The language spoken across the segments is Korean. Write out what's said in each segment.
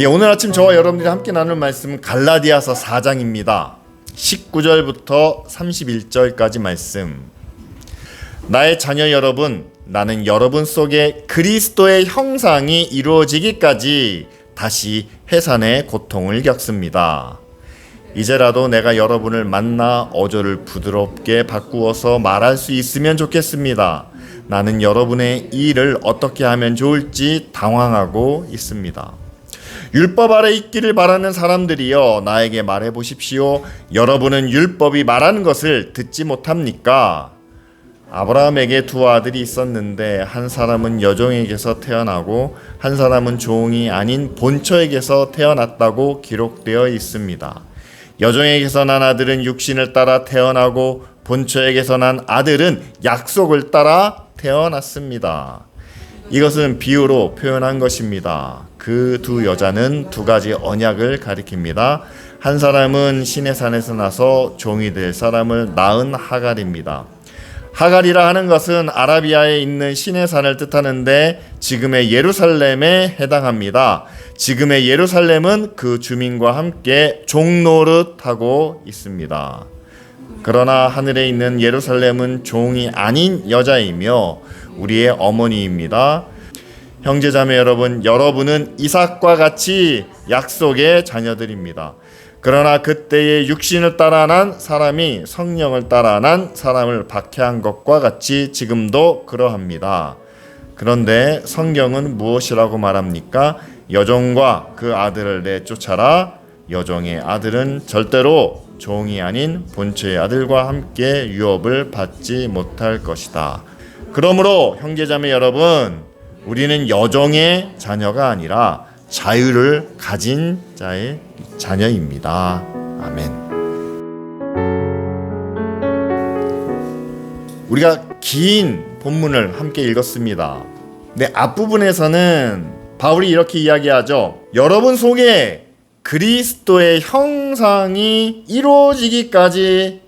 오늘 아침 저와 여러분들이 함께 나눌 말씀은 갈라디아서 4장입니다. 19절부터 31절까지 말씀. 나의 자녀 여러분, 나는 여러분 속에 그리스도의 형상이 이루어지기까지 다시 해산의 고통을 겪습니다. 이제라도 내가 여러분을 만나 어조를 부드럽게 바꾸어서 말할 수 있으면 좋겠습니다. 나는 여러분의 일을 어떻게 하면 좋을지 당황하고 있습니다. 율법 아래 있기를 바라는 사람들이여, 나에게 말해 보십시오. 여러분은 율법이 말하는 것을 듣지 못합니까? 아브라함에게 두 아들이 있었는데 한 사람은 여종에게서 태어나고 한 사람은 종이 아닌 본처에게서 태어났다고 기록되어 있습니다. 여종에게서 난 아들은 육신을 따라 태어나고 본처에게서 난 아들은 약속을 따라 태어났습니다. 이것은 비유로 표현한 것입니다. 그 두 여자는 두 가지 언약을 가리킵니다. 한 사람은 시내 산에서 나서 종이 될 사람을 낳은 하갈입니다. 하갈이라 하는 것은 아라비아에 있는 시내 산을 뜻하는데 지금의 예루살렘에 해당합니다. 지금의 예루살렘은 그 주민과 함께 종노릇하고 있습니다. 그러나 하늘에 있는 예루살렘은 종이 아닌 여자이며 우리의 어머니입니다. 형제자매 여러분, 여러분은 이삭과 같이 약속의 자녀들입니다. 그러나 그때의 육신을 따라 난 사람이 성령을 따라 난 사람을 박해한 것과 같이 지금도 그러합니다. 그런데 성경은 무엇이라고 말합니까? 여종과 그 아들을 내쫓아라. 여종의 아들은 절대로 종이 아닌 본처의 아들과 함께 유업을 받지 못할 것이다. 그러므로 형제자매 여러분, 우리는 여종의 자녀가 아니라 자유를 가진 자의 자녀입니다. 아멘. 우리가 긴 본문을 함께 읽었습니다. 근데 앞부분에서는 바울이 이렇게 이야기하죠. 여러분 속에 그리스도의 형상이 이루어지기까지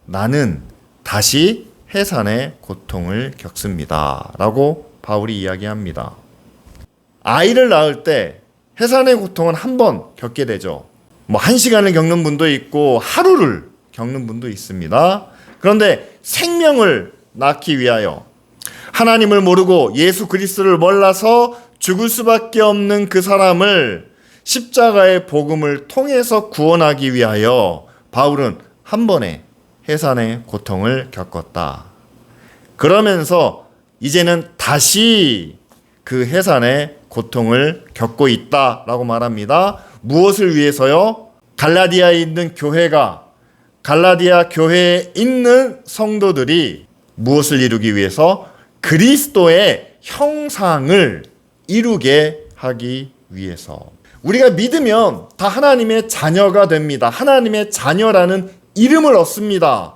나는 다시 해산의 고통을 겪습니다. 라고 바울이 이야기합니다. 아이를 낳을 때 해산의 고통은 한 번 겪게 되죠. 1시간을 겪는 분도 있고 하루를 겪는 분도 있습니다. 그런데 생명을 낳기 위하여 하나님을 모르고 예수 그리스도를 몰라서 죽을 수밖에 없는 그 사람을 십자가의 복음을 통해서 구원하기 위하여 바울은 한 번에 해산의 고통을 겪었다. 그러면서 이제는 다시 그 해산의 고통을 겪고 있다라고 말합니다. 무엇을 위해서요? 갈라디아에 있는 교회가, 갈라디아 교회에 있는 성도들이 무엇을 이루기 위해서? 그리스도의 형상을 이루게 하기 위해서. 우리가 믿으면 다 하나님의 자녀가 됩니다. 하나님의 자녀라는 이름을 얻습니다.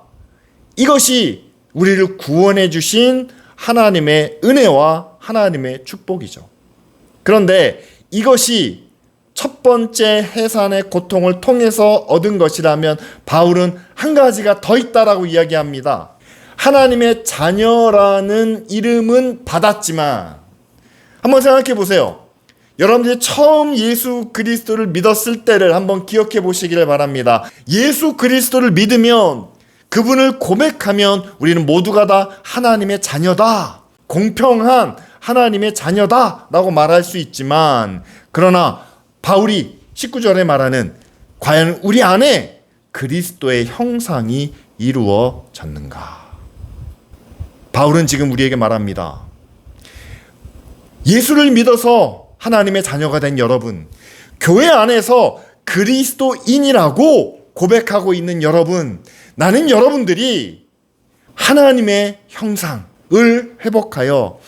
이것이 우리를 구원해 주신 하나님의 은혜와 하나님의 축복이죠. 그런데 이것이 첫 번째 해산의 고통을 통해서 얻은 것이라면 바울은 한 가지가 더 있다라고 이야기합니다. 하나님의 자녀라는 이름은 받았지만, 한번 생각해 보세요. 여러분들이 처음 예수 그리스도를 믿었을 때를 한번 기억해 보시기를 바랍니다. 예수 그리스도를 믿으면, 그분을 고백하면 우리는 모두가 다 하나님의 자녀다, 공평한 하나님의 자녀다 라고 말할 수 있지만, 그러나 바울이 19절에 말하는 과연 우리 안에 그리스도의 형상이 이루어졌는가? 바울은 지금 우리에게 말합니다. 예수를 믿어서 하나님의 자녀가 된 여러분, 교회 안에서 그리스도인이라고 고백하고 있는 여러분, 나는 여러분들이 하나님의 형상을 회복하여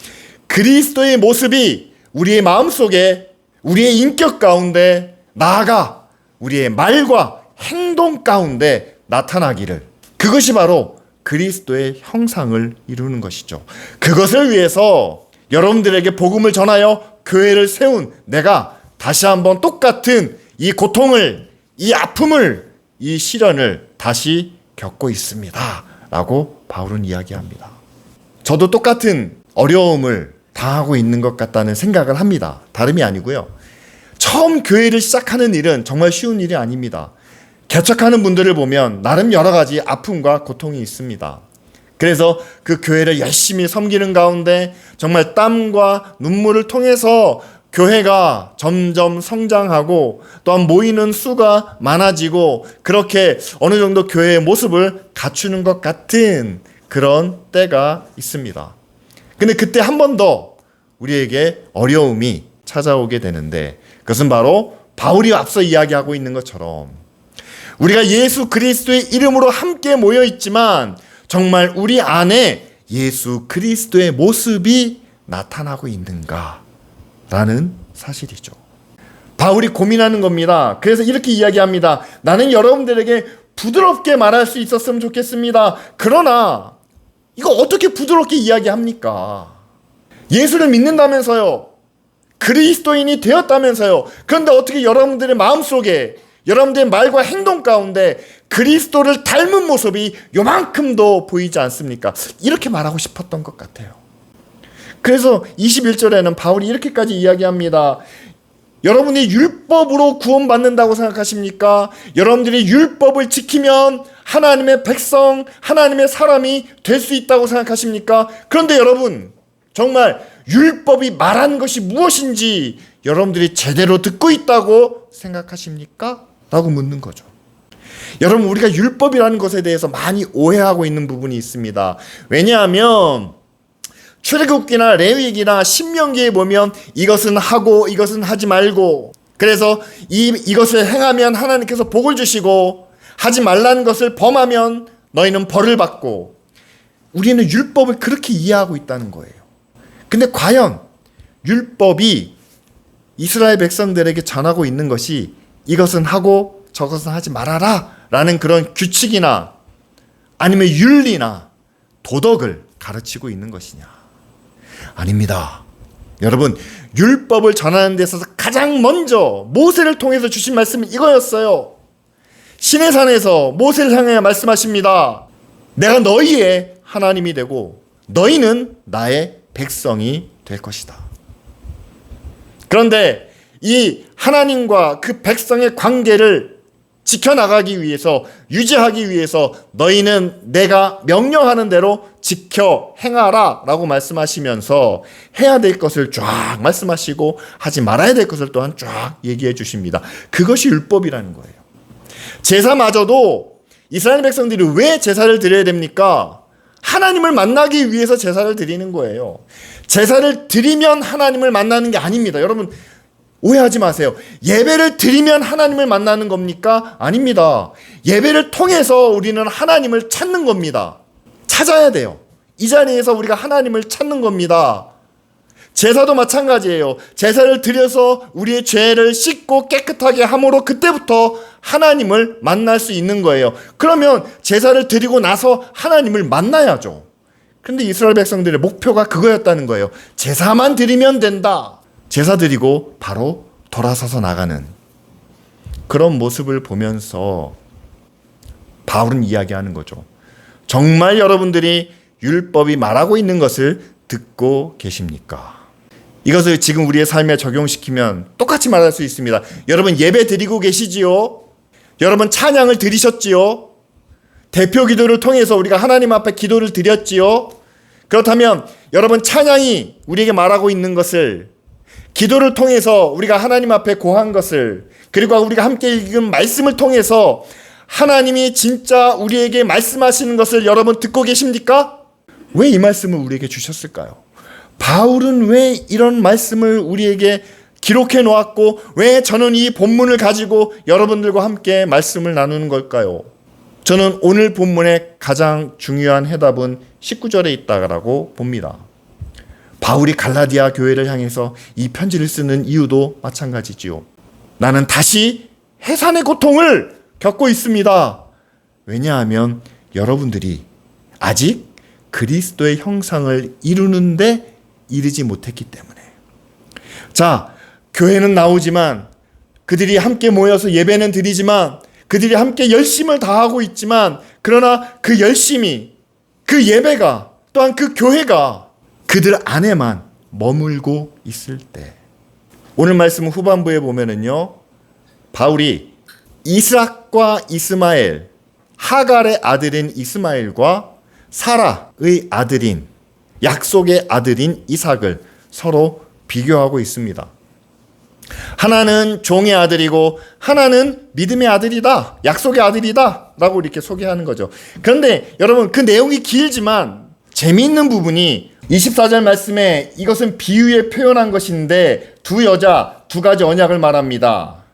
그리스도의 모습이 우리의 마음속에, 우리의 인격 가운데, 나아가 우리의 말과 행동 가운데 나타나기를, 그것이 바로 그리스도의 형상을 이루는 것이죠. 그것을 위해서 여러분들에게 복음을 전하여 교회를 세운 내가 다시 한번 똑같은 이 고통을, 이 아픔을, 이 시련을 다시 겪고 있습니다 라고 바울은 이야기합니다. 저도 똑같은 어려움을 당하고 있는 것 같다는 생각을 합니다. 다름이 아니고요. 처음 교회를 시작하는 일은 정말 쉬운 일이 아닙니다. 개척하는 분들을 보면 나름 여러 가지 아픔과 고통이 있습니다. 그래서 그 교회를 열심히 섬기는 가운데 정말 땀과 눈물을 통해서 교회가 점점 성장하고 또한 모이는 수가 많아지고 그렇게 어느 정도 교회의 모습을 갖추는 것 같은 그런 때가 있습니다. 근데 그때 한 번 더 우리에게 어려움이 찾아오게 되는데 그것은 바로 바울이 앞서 이야기하고 있는 것처럼 우리가 예수 그리스도의 이름으로 함께 모여 있지만 정말 우리 안에 예수 그리스도의 모습이 나타나고 있는가? 라는 사실이죠. 바울이 고민하는 겁니다. 그래서 이렇게 이야기합니다. 나는 여러분들에게 부드럽게 말할 수 있었으면 좋겠습니다. 그러나 이거 어떻게 부드럽게 이야기합니까? 예수를 믿는다면서요. 그리스도인이 되었다면서요. 그런데 어떻게 여러분들의 마음속에 여러분들의 말과 행동 가운데 그리스도를 닮은 모습이 요만큼도 보이지 않습니까? 이렇게 말하고 싶었던 것 같아요. 그래서 21절에는 바울이 이렇게까지 이야기합니다. 여러분이 율법으로 구원받는다고 생각하십니까? 여러분들이 율법을 지키면 하나님의 백성, 하나님의 사람이 될 수 있다고 생각하십니까? 그런데 여러분, 정말 율법이 말하는 것이 무엇인지 여러분들이 제대로 듣고 있다고 생각하십니까? 라고 묻는 거죠. 여러분, 우리가 율법이라는 것에 대해서 많이 오해하고 있는 부분이 있습니다. 왜냐하면 출애굽기나 레위기나 신명기에 보면 이것은 하고 이것은 하지 말고, 그래서 이것을 행하면 하나님께서 복을 주시고 하지 말라는 것을 범하면 너희는 벌을 받고, 우리는 율법을 그렇게 이해하고 있다는 거예요. 근데 과연 율법이 이스라엘 백성들에게 전하고 있는 것이 이것은 하고 저것은 하지 말아라 라는 그런 규칙이나 아니면 윤리나 도덕을 가르치고 있는 것이냐? 아닙니다. 여러분, 율법을 전하는 데 있어서 가장 먼저 모세를 통해서 주신 말씀은 이거였어요. 시내산에서 모세를 향해 말씀하십니다. 내가 너희의 하나님이 되고 너희는 나의 백성이 될 것이다. 그런데 이 하나님과 그 백성의 관계를 지켜나가기 위해서, 유지하기 위해서 너희는 내가 명령하는 대로 지켜 행하라 라고 말씀하시면서 해야 될 것을 쫙 말씀하시고 하지 말아야 될 것을 또한 쫙 얘기해 주십니다. 그것이 율법이라는 거예요. 제사마저도 이스라엘 백성들이 왜 제사를 드려야 됩니까? 하나님을 만나기 위해서 제사를 드리는 거예요. 제사를 드리면 하나님을 만나는 게 아닙니다. 여러분, 오해하지 마세요. 예배를 드리면 하나님을 만나는 겁니까? 아닙니다. 예배를 통해서 우리는 하나님을 찾는 겁니다. 찾아야 돼요. 이 자리에서 우리가 하나님을 찾는 겁니다. 제사도 마찬가지예요. 제사를 드려서 우리의 죄를 씻고 깨끗하게 함으로 그때부터 하나님을 만날 수 있는 거예요. 그러면 제사를 드리고 나서 하나님을 만나야죠. 그런데 이스라엘 백성들의 목표가 그거였다는 거예요. 제사만 드리면 된다. 제사 드리고 바로 돌아서서 나가는 그런 모습을 보면서 바울은 이야기하는 거죠. 정말 여러분들이 율법이 말하고 있는 것을 듣고 계십니까? 이것을 지금 우리의 삶에 적용시키면 똑같이 말할 수 있습니다. 여러분, 예배 드리고 계시지요? 여러분, 찬양을 드리셨지요? 대표 기도를 통해서 우리가 하나님 앞에 기도를 드렸지요? 그렇다면 여러분, 찬양이 우리에게 말하고 있는 것을, 기도를 통해서 우리가 하나님 앞에 고한 것을, 그리고 우리가 함께 읽은 말씀을 통해서 하나님이 진짜 우리에게 말씀하시는 것을 여러분 듣고 계십니까? 왜 이 말씀을 우리에게 주셨을까요? 바울은 왜 이런 말씀을 우리에게 기록해 놓았고 왜 저는 이 본문을 가지고 여러분들과 함께 말씀을 나누는 걸까요? 저는 오늘 본문의 가장 중요한 해답은 19절에 있다고 봅니다. 바울이 갈라디아 교회를 향해서 이 편지를 쓰는 이유도 마찬가지지요. 나는 다시 해산의 고통을 겪고 있습니다. 왜냐하면 여러분들이 아직 그리스도의 형상을 이루는데 이르지 못했기 때문에. 자, 교회는 나오지만, 그들이 함께 모여서 예배는 드리지만, 그들이 함께 열심을 다하고 있지만, 그러나 그 열심이, 그 예배가, 또한 그 교회가 그들 안에만 머물고 있을 때, 오늘 말씀 후반부에 보면은요, 바울이 이삭과 이스마엘, 하갈의 아들인 이스마엘과 사라의 아들인, 약속의 아들인 이삭을 서로 비교하고 있습니다. 하나는 종의 아들이고 하나는 믿음의 아들이다, 약속의 아들이다 라고 이렇게 소개하는 거죠. 그런데 여러분, 그 내용이 길지만 재미있는 부분이 24절 말씀에 이것은 비유에 표현한 것인데 두 여자 두 가지 언약을 말합니다.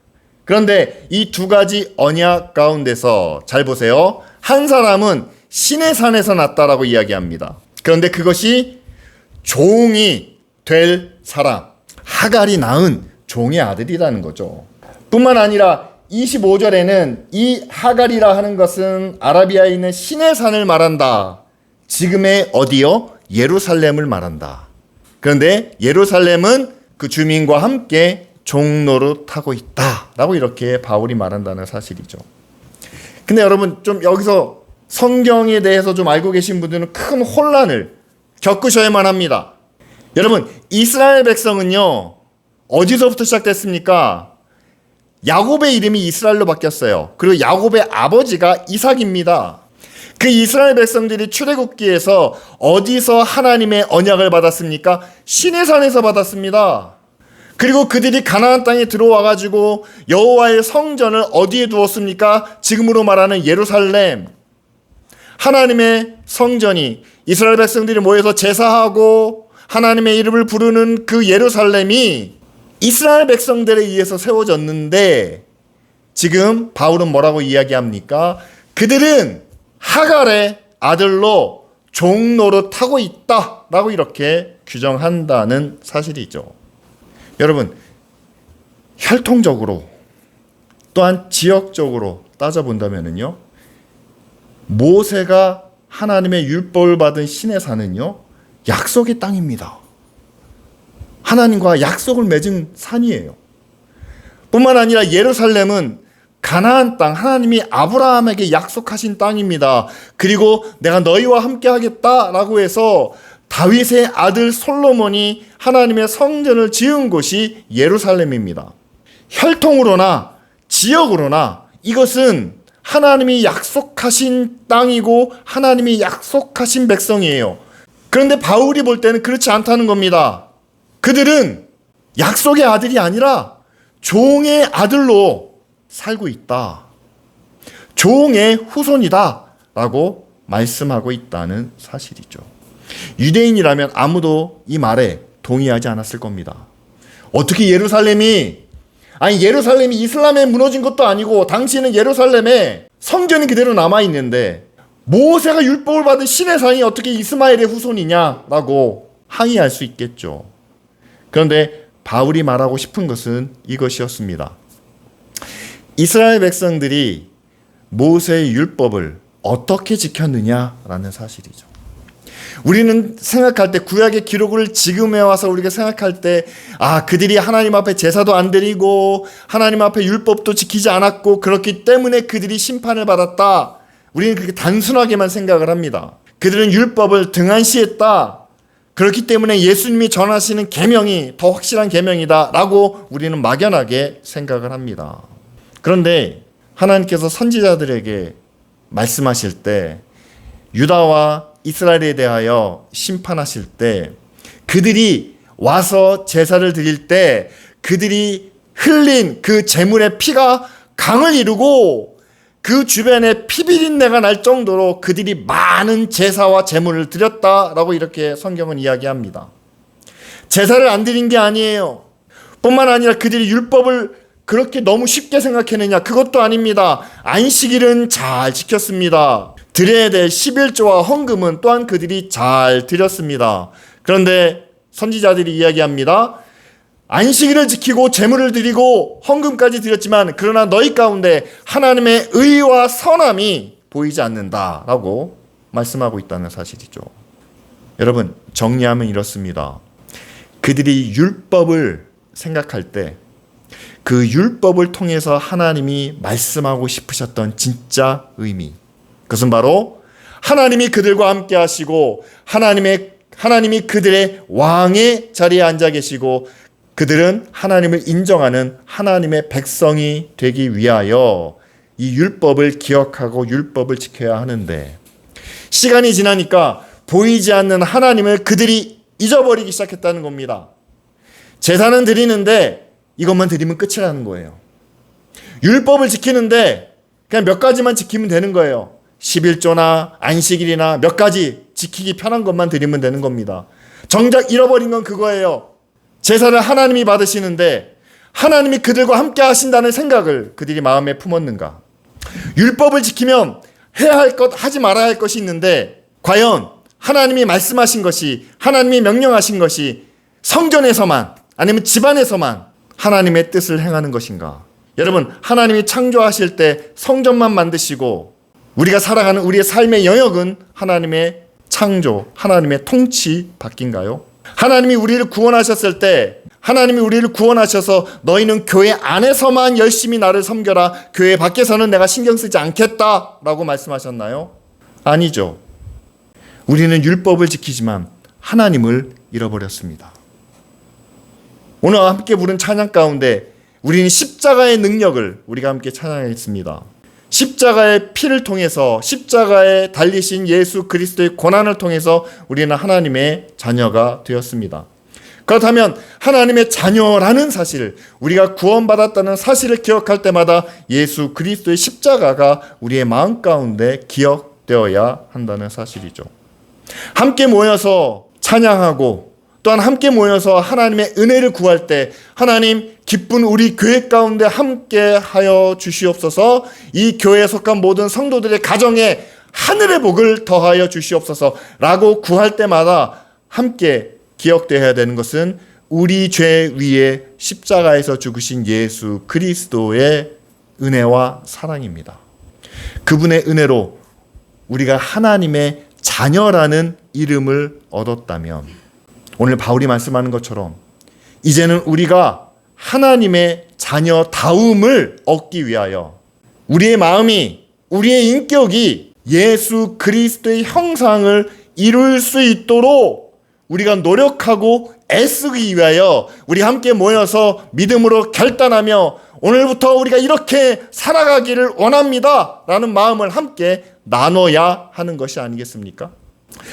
그런데 이 두 가지 언약 가운데서 잘 보세요. 한 사람은 신의 산에서 났다라고 이야기합니다. 그런데 그것이 종이 될 사람, 하갈이 낳은 종의 아들이라는 거죠. 뿐만 아니라 25절에는 이 하갈이라 하는 것은 아라비아에 있는 신의 산을 말한다. 지금의 어디요? 예루살렘을 말한다. 그런데 예루살렘은 그 주민과 함께 종노릇하고 있다라고 이렇게 바울이 말한다는 사실이죠. 근데 여러분, 좀 여기서 성경에 대해서 좀 알고 계신 분들은 큰 혼란을 겪으셔야만 합니다. 여러분, 이스라엘 백성은요, 어디서부터 시작됐습니까? 야곱의 이름이 이스라엘로 바뀌었어요. 그리고 야곱의 아버지가 이삭입니다. 그 이스라엘 백성들이 출애굽기에서 어디서 하나님의 언약을 받았습니까? 시내산에서 받았습니다. 그리고 그들이 가나안 땅에 들어와 가지고 여호와의 성전을 어디에 두었습니까? 지금으로 말하는 예루살렘. 하나님의 성전이, 이스라엘 백성들이 모여서 제사하고 하나님의 이름을 부르는 그 예루살렘이 이스라엘 백성들에 의해서 세워졌는데, 지금 바울은 뭐라고 이야기합니까? 그들은 하갈의 아들로 종노릇하고 있다라고 이렇게 규정한다는 사실이죠. 여러분, 혈통적으로 또한 지역적으로 따져본다면요, 모세가 하나님의 율법을 받은 시내산은요, 약속의 땅입니다. 하나님과 약속을 맺은 산이에요. 뿐만 아니라 예루살렘은 가나안 땅, 하나님이 아브라함에게 약속하신 땅입니다. 그리고 내가 너희와 함께 하겠다라고 해서 다윗의 아들 솔로몬이 하나님의 성전을 지은 곳이 예루살렘입니다. 혈통으로나 지역으로나 이것은 하나님이 약속하신 땅이고 하나님이 약속하신 백성이에요. 그런데 바울이 볼 때는 그렇지 않다는 겁니다. 그들은 약속의 아들이 아니라 종의 아들로 살고 있다. 종의 후손이다 라고 말씀하고 있다는 사실이죠. 유대인이라면 아무도 이 말에 동의하지 않았을 겁니다. 어떻게 예루살렘이 이슬람에 무너진 것도 아니고 당시에는 예루살렘에 성전이 그대로 남아있는데 모세가 율법을 받은 시내산이 어떻게 이스마엘의 후손이냐라고 항의할 수 있겠죠. 그런데 바울이 말하고 싶은 것은 이것이었습니다. 이스라엘 백성들이 모세의 율법을 어떻게 지켰느냐라는 사실이죠. 우리는 생각할 때, 구약의 기록을 지금에 와서 우리가 생각할 때, 그들이 하나님 앞에 제사도 안 드리고 하나님 앞에 율법도 지키지 않았고 그렇기 때문에 그들이 심판을 받았다. 우리는 그렇게 단순하게만 생각을 합니다. 그들은 율법을 등한시했다. 그렇기 때문에 예수님이 전하시는 계명이 더 확실한 계명이다 라고 우리는 막연하게 생각을 합니다. 그런데 하나님께서 선지자들에게 말씀하실 때, 유다와 이스라엘에 대하여 심판하실 때, 그들이 와서 제사를 드릴 때 그들이 흘린 그 제물의 피가 강을 이루고 그 주변에 피비린내가 날 정도로 그들이 많은 제사와 제물을 드렸다라고 이렇게 성경은 이야기합니다. 제사를 안 드린 게 아니에요. 뿐만 아니라 그들이 율법을 그렇게 너무 쉽게 생각했느냐? 그것도 아닙니다. 안식일은 잘 지켰습니다. 드려야 될 11조와 헌금은 또한 그들이 잘 드렸습니다. 그런데 선지자들이 이야기합니다. 안식일을 지키고 제물을 드리고 헌금까지 드렸지만 그러나 너희 가운데 하나님의 의와 선함이 보이지 않는다라고 말씀하고 있다는 사실이죠. 여러분, 정리하면 이렇습니다. 그들이 율법을 생각할 때 그 율법을 통해서 하나님이 말씀하고 싶으셨던 진짜 의미, 그것은 바로 하나님이 그들과 함께 하시고 하나님이 그들의 왕의 자리에 앉아 계시고 그들은 하나님을 인정하는 하나님의 백성이 되기 위하여 이 율법을 기억하고 율법을 지켜야 하는데, 시간이 지나니까 보이지 않는 하나님을 그들이 잊어버리기 시작했다는 겁니다. 제사는 드리는데 이것만 드리면 끝이라는 거예요. 율법을 지키는데 그냥 몇 가지만 지키면 되는 거예요. 11조나 안식일이나 몇 가지 지키기 편한 것만 드리면 되는 겁니다. 정작 잃어버린 건 그거예요. 제사를 하나님이 받으시는데 하나님이 그들과 함께 하신다는 생각을 그들이 마음에 품었는가? 율법을 지키면 해야 할 것, 하지 말아야 할 것이 있는데 과연 하나님이 말씀하신 것이, 하나님이 명령하신 것이 성전에서만 아니면 집안에서만 하나님의 뜻을 행하는 것인가? 여러분, 하나님이 창조하실 때 성전만 만드시고 우리가 살아가는 우리의 삶의 영역은 하나님의 창조, 하나님의 통치 밖인가요? 하나님이 우리를 구원하셨을 때, 하나님이 우리를 구원하셔서 너희는 교회 안에서만 열심히 나를 섬겨라, 교회 밖에서는 내가 신경 쓰지 않겠다라고 말씀하셨나요? 아니죠. 우리는 율법을 지키지만 하나님을 잃어버렸습니다. 오늘 함께 부른 찬양 가운데 우리는 십자가의 능력을 우리가 함께 찬양했습니다. 십자가의 피를 통해서, 십자가에 달리신 예수 그리스도의 고난을 통해서 우리는 하나님의 자녀가 되었습니다. 그렇다면 하나님의 자녀라는 사실, 우리가 구원받았다는 사실을 기억할 때마다 예수 그리스도의 십자가가 우리의 마음 가운데 기억되어야 한다는 사실이죠. 함께 모여서 찬양하고 또한 함께 모여서 하나님의 은혜를 구할 때, 하나님 기쁜 우리 교회 가운데 함께 하여 주시옵소서, 이 교회에 속한 모든 성도들의 가정에 하늘의 복을 더하여 주시옵소서 라고 구할 때마다 함께 기억되어야 되는 것은 우리 죄 위에 십자가에서 죽으신 예수 그리스도의 은혜와 사랑입니다. 그분의 은혜로 우리가 하나님의 자녀라는 이름을 얻었다면, 오늘 바울이 말씀하는 것처럼 이제는 우리가 하나님의 자녀다움을 얻기 위하여 우리의 마음이, 우리의 인격이 예수 그리스도의 형상을 이룰 수 있도록 우리가 노력하고 애쓰기 위하여 우리 함께 모여서 믿음으로 결단하며 오늘부터 우리가 이렇게 살아가기를 원합니다 라는 마음을 함께 나눠야 하는 것이 아니겠습니까?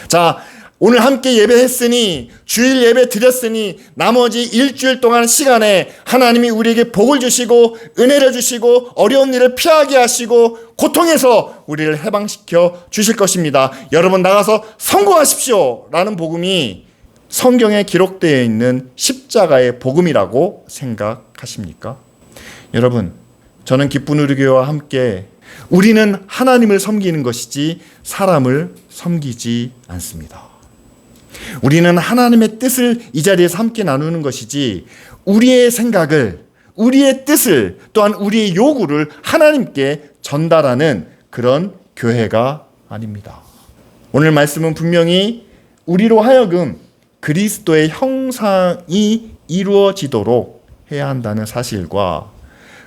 자, 오늘 함께 예배했으니, 주일 예배 드렸으니 나머지 일주일 동안 시간에 하나님이 우리에게 복을 주시고 은혜를 주시고 어려운 일을 피하게 하시고 고통에서 우리를 해방시켜 주실 것입니다. 여러분 나가서 성공하십시오 라는 복음이 성경에 기록되어 있는 십자가의 복음이라고 생각하십니까? 여러분, 저는 기쁜 우리 교회와 함께 우리는 하나님을 섬기는 것이지 사람을 섬기지 않습니다. 우리는 하나님의 뜻을 이 자리에서 함께 나누는 것이지 우리의 생각을, 우리의 뜻을, 또한 우리의 요구를 하나님께 전달하는 그런 교회가 아닙니다. 오늘 말씀은 분명히 우리로 하여금 그리스도의 형상이 이루어지도록 해야 한다는 사실과,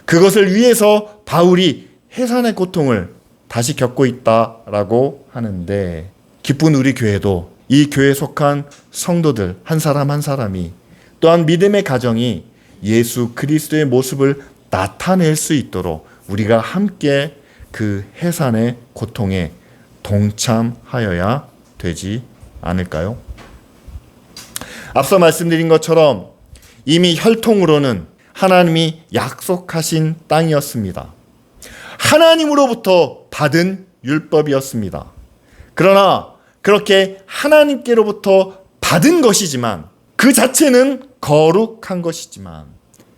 그것을 위해서 바울이 해산의 고통을 다시 겪고 있다라고 하는데, 기쁜 우리 교회도 이 교회에 속한 성도들 한 사람 한 사람이, 또한 믿음의 가정이 예수 그리스도의 모습을 나타낼 수 있도록 우리가 함께 그 해산의 고통에 동참하여야 되지 않을까요? 앞서 말씀드린 것처럼 이미 혈통으로는 하나님이 약속하신 땅이었습니다. 하나님으로부터 받은 율법이었습니다. 그러나 그렇게 하나님께로부터 받은 것이지만, 그 자체는 거룩한 것이지만,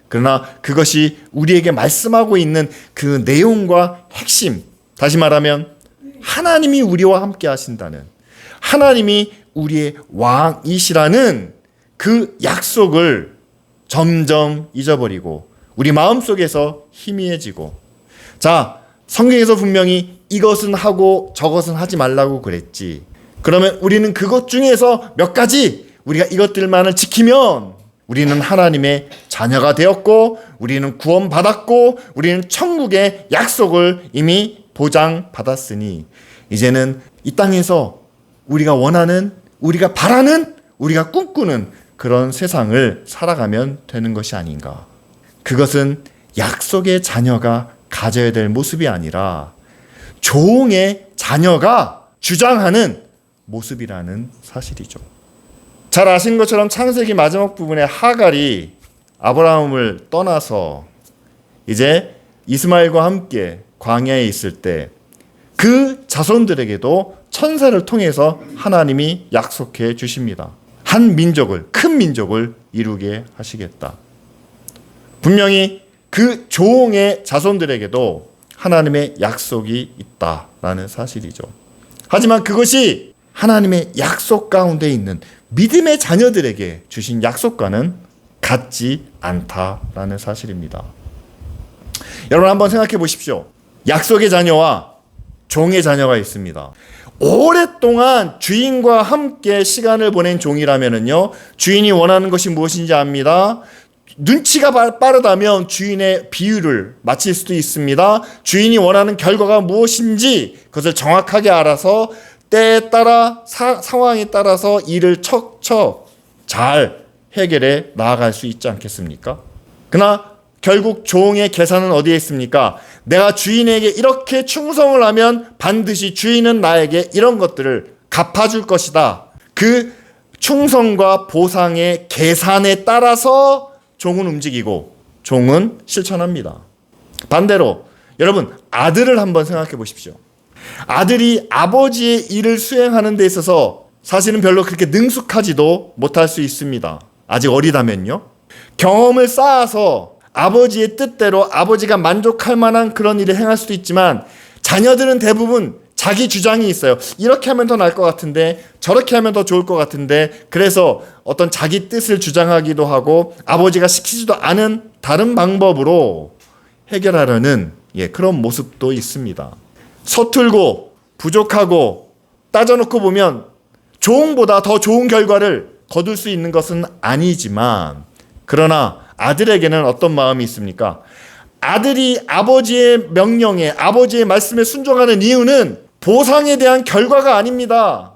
그러나 그것이 우리에게 말씀하고 있는 그 내용과 핵심, 다시 말하면 하나님이 우리와 함께 하신다는, 하나님이 우리의 왕이시라는 그 약속을 점점 잊어버리고 우리 마음속에서 희미해지고, 자, 성경에서 분명히 이것은 하고 저것은 하지 말라고 그랬지, 그러면 우리는 그것 중에서 몇 가지 우리가 이것들만을 지키면 우리는 하나님의 자녀가 되었고, 우리는 구원받았고, 우리는 천국의 약속을 이미 보장받았으니 이제는 이 땅에서 우리가 원하는, 우리가 바라는, 우리가 꿈꾸는 그런 세상을 살아가면 되는 것이 아닌가. 그것은 약속의 자녀가 가져야 될 모습이 아니라 종의 자녀가 주장하는 모습이라는 사실이죠. 잘 아시는 것처럼 창세기 마지막 부분에 하갈이 아브라함을 떠나서 이제 이스마엘과 함께 광야에 있을 때 그 자손들에게도 천사를 통해서 하나님이 약속해 주십니다. 한 민족을, 큰 민족을 이루게 하시겠다. 분명히 그 종의 자손들에게도 하나님의 약속이 있다라는 사실이죠. 하지만 그것이 하나님의 약속 가운데 있는 믿음의 자녀들에게 주신 약속과는 같지 않다라는 사실입니다. 여러분 한번 생각해 보십시오. 약속의 자녀와 종의 자녀가 있습니다. 오랫동안 주인과 함께 시간을 보낸 종이라면요, 주인이 원하는 것이 무엇인지 압니다. 눈치가 빠르다면 주인의 비율을 맞힐 수도 있습니다. 주인이 원하는 결과가 무엇인지 그것을 정확하게 알아서 때에 따라 상황에 따라서 일을 척척 잘 해결해 나아갈 수 있지 않겠습니까? 그러나 결국 종의 계산은 어디에 있습니까? 내가 주인에게 이렇게 충성을 하면 반드시 주인은 나에게 이런 것들을 갚아줄 것이다. 그 충성과 보상의 계산에 따라서 종은 움직이고 종은 실천합니다. 반대로 여러분 아들을 한번 생각해 보십시오. 아들이 아버지의 일을 수행하는 데 있어서 사실은 별로 그렇게 능숙하지도 못할 수 있습니다. 아직 어리다면요. 경험을 쌓아서 아버지의 뜻대로 아버지가 만족할 만한 그런 일을 행할 수도 있지만 자녀들은 대부분 자기 주장이 있어요. 이렇게 하면 더 나을 것 같은데 저렇게 하면 더 좋을 것 같은데 그래서 어떤 자기 뜻을 주장하기도 하고 아버지가 시키지도 않은 다른 방법으로 해결하려는 그런 모습도 있습니다. 서툴고 부족하고 따져놓고 보면 종보다 더 좋은 결과를 거둘 수 있는 것은 아니지만 그러나 아들에게는 어떤 마음이 있습니까? 아들이 아버지의 명령에 아버지의 말씀에 순종하는 이유는 보상에 대한 결과가 아닙니다.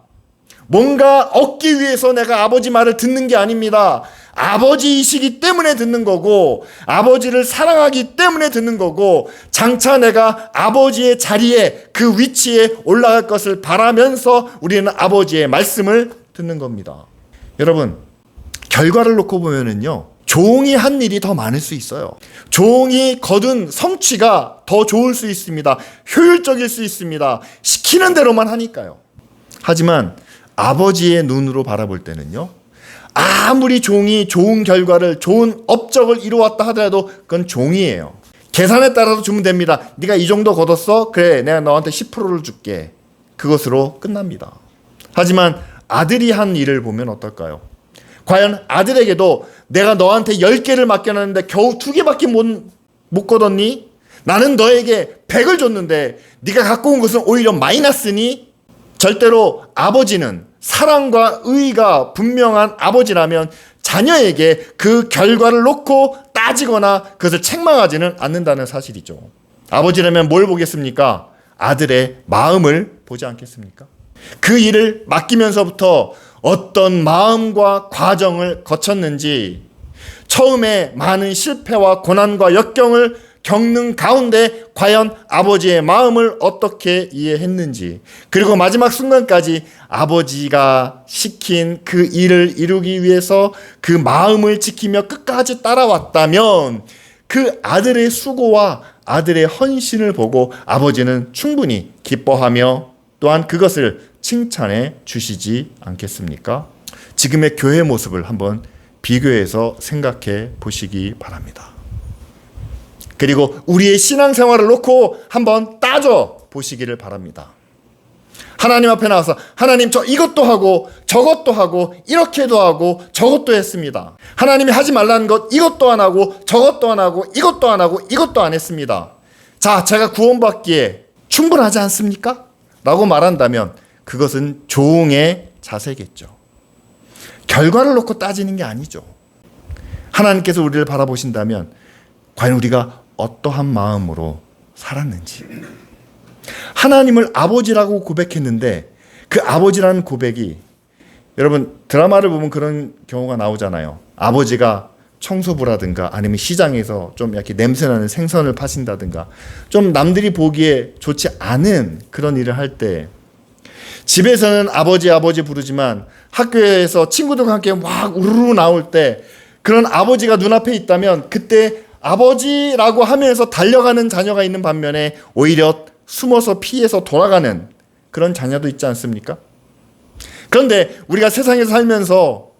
뭔가 얻기 위해서 내가 아버지 말을 듣는 게 아닙니다. 아버지이시기 때문에 듣는 거고 아버지를 사랑하기 때문에 듣는 거고 장차 내가 아버지의 자리에 그 위치에 올라갈 것을 바라면서 우리는 아버지의 말씀을 듣는 겁니다. 여러분 결과를 놓고 보면은요 종이 한 일이 더 많을 수 있어요. 종이 거둔 성취가 더 좋을 수 있습니다. 효율적일 수 있습니다. 시키는 대로만 하니까요. 하지만 아버지의 눈으로 바라볼 때는요 아무리 종이 좋은 결과를 좋은 업적을 이루었다 하더라도 그건 종이에요. 계산에 따라서 주면 됩니다. 네가 이 정도 거뒀어? 그래 내가 너한테 10%를 줄게. 그것으로 끝납니다. 하지만 아들이 한 일을 보면 어떨까요? 과연 아들에게도 내가 너한테 10개를 맡겨놨는데 겨우 2개밖에 못 거뒀니? 나는 너에게 100을 줬는데 네가 갖고 온 것은 오히려 마이너스니? 절대로 아버지는 사랑과 의의가 분명한 아버지라면 자녀에게 그 결과를 놓고 따지거나 그것을 책망하지는 않는다는 사실이죠. 아버지라면 뭘 보겠습니까? 아들의 마음을 보지 않겠습니까? 그 일을 맡기면서부터 어떤 마음과 과정을 거쳤는지 처음에 많은 실패와 고난과 역경을 겪는 가운데 과연 아버지의 마음을 어떻게 이해했는지 그리고 마지막 순간까지 아버지가 시킨 그 일을 이루기 위해서 그 마음을 지키며 끝까지 따라왔다면 그 아들의 수고와 아들의 헌신을 보고 아버지는 충분히 기뻐하며 또한 그것을 칭찬해 주시지 않겠습니까? 지금의 교회 모습을 한번 비교해서 생각해 보시기 바랍니다. 그리고 우리의 신앙생활을 놓고 한번 따져 보시기를 바랍니다. 하나님 앞에 나와서 하나님 저 이것도 하고 저것도 하고 이렇게도 하고 저것도 했습니다. 하나님이 하지 말라는 것 이것도 안 하고 저것도 안 하고 이것도 안 하고 이것도 안 했습니다. 자, 제가 구원받기에 충분하지 않습니까? 라고 말한다면 그것은 종의 자세겠죠. 결과를 놓고 따지는 게 아니죠. 하나님께서 우리를 바라보신다면 과연 우리가 어떠한 마음으로 살았는지. 하나님을 아버지라고 고백했는데 그 아버지라는 고백이 여러분 드라마를 보면 그런 경우가 나오잖아요. 아버지가 청소부라든가 아니면 시장에서 좀 이렇게 냄새나는 생선을 파신다든가 좀 남들이 보기에 좋지 않은 그런 일을 할 때 집에서는 아버지 아버지 부르지만 학교에서 친구들과 함께 막 우르르 나올 때 그런 아버지가 눈앞에 있다면 그때 아버지라고 하면서 달려가는 자녀가 있는 반면에 오히려 숨어서 피해서 돌아가는 그런 자녀도 있지 않습니까? 그런데 우리가 세상에서 살면서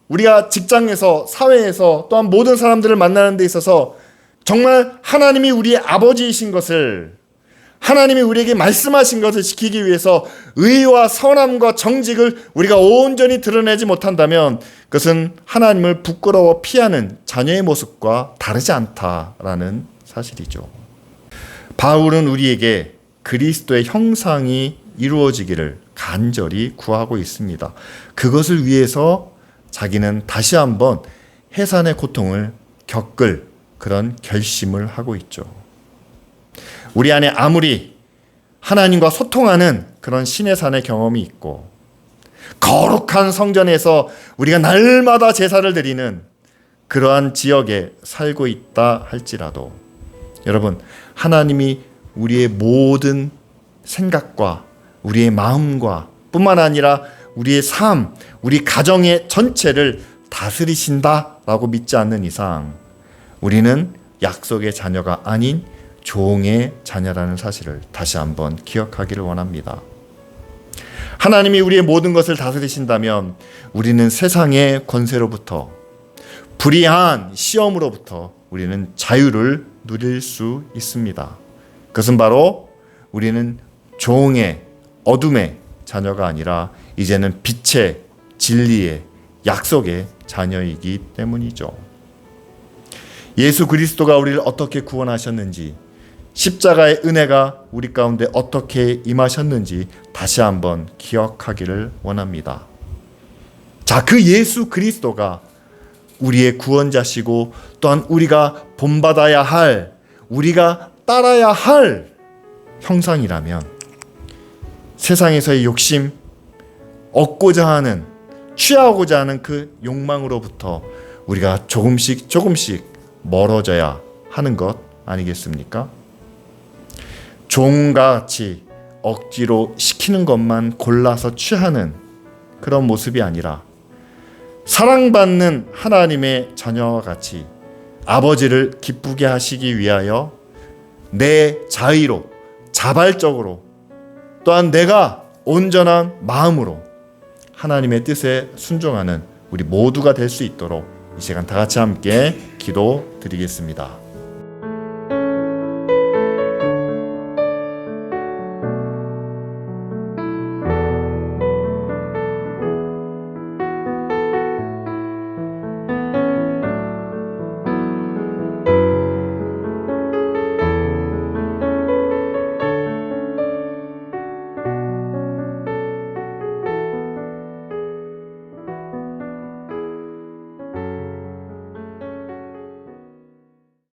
우리가 직장에서 사회에서 또한 모든 사람들을 만나는 데 있어서 정말 하나님이 우리의 아버지이신 것을 하나님이 우리에게 말씀하신 것을 지키기 위해서 의와 선함과 정직을 우리가 온전히 드러내지 못한다면 그것은 하나님을 부끄러워 피하는 자녀의 모습과 다르지 않다라는 사실이죠. 바울은 우리에게 그리스도의 형상이 이루어지기를 간절히 구하고 있습니다. 그것을 위해서 자기는 다시 한번 해산의 고통을 겪을 그런 결심을 하고 있죠. 우리 안에 아무리 하나님과 소통하는 그런 신의 산의 경험이 있고 거룩한 성전에서 우리가 날마다 제사를 드리는 그러한 지역에 살고 있다 할지라도 여러분 하나님이 우리의 모든 생각과 우리의 마음과 뿐만 아니라 우리의 삶, 우리 가정의 전체를 다스리신다라고 믿지 않는 이상 우리는 약속의 자녀가 아닌 종의 자녀라는 사실을 다시 한번 기억하기를 원합니다. 하나님이 우리의 모든 것을 다스리신다면 우리는 세상의 권세로부터 불의한 시험으로부터 우리는 자유를 누릴 수 있습니다. 그것은 바로 우리는 종의 어둠의 자녀가 아니라 이제는 빛의 진리의 약속의 자녀이기 때문이죠. 예수 그리스도가 우리를 어떻게 구원하셨는지 십자가의 은혜가 우리 가운데 어떻게 임하셨는지 다시 한번 기억하기를 원합니다. 자, 그 예수 그리스도가 우리의 구원자시고 또한 우리가 본받아야 할, 우리가 따라야 할 형상이라면 세상에서의 욕심, 얻고자 하는, 취하고자 하는 그 욕망으로부터 우리가 조금씩 멀어져야 하는 것 아니겠습니까? 종과 같이 억지로 시키는 것만 골라서 취하는 그런 모습이 아니라 사랑받는 하나님의 자녀와 같이 아버지를 기쁘게 하시기 위하여 내 자의로 자발적으로 또한 내가 온전한 마음으로 하나님의 뜻에 순종하는 우리 모두가 될 수 있도록 이 시간 다 같이 함께 기도드리겠습니다.